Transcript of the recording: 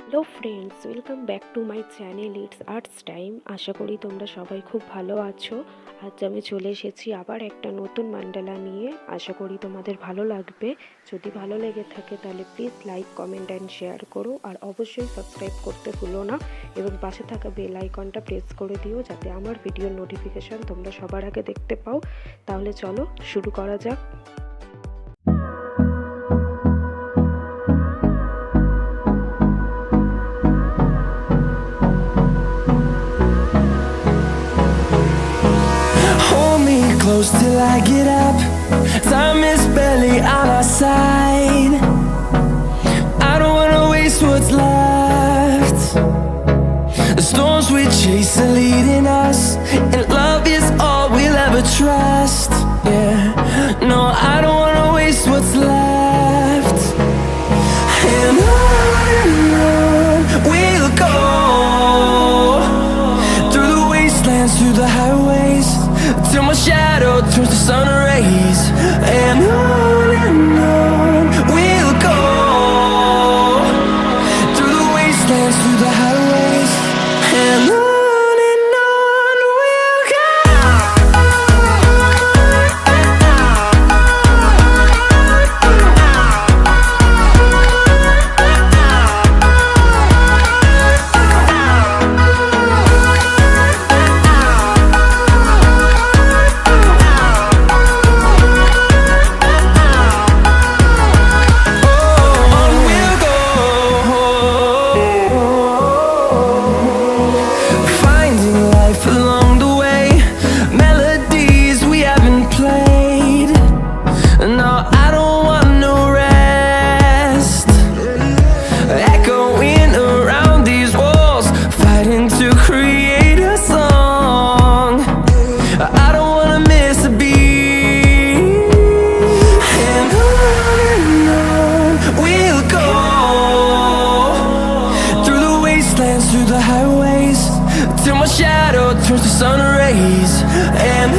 Hello friends, welcome back to my channel it's arts time. আশা করি তোমরা সবাই খুব ভালো আছো। আজ আমি চলে এসেছি আবার একটা নতুন মান্ডালা নিয়ে। আশা করি তোমাদের ভালো লাগবে। যদি ভালো লেগে থাকে তাহলে please like, comment and share করো, আর অবশ্যই সাবস্ক্রাইব করতে ভুলো না এবং পাশে থাকা বেল আইকনটা প্রেস করে দিও যাতে আমার ভিডিওর নোটিফিকেশান তোমরা সবার আগে দেখতে পাও। তাহলে চলো শুরু করা যাক। Close till I get up. Time is barely on our side. I don't wanna waste what's left. The storms we chase are leading us, and love is all we'll ever trust. Yeah, no, I don't wanna waste what's left. And on we'll go, through the wastelands, through the highways, till my shadow turns to sun rays. And on we'll go, through the wastelands, through the highways. And on we'll go. Through the highways, till my shadow turns to sun rays. And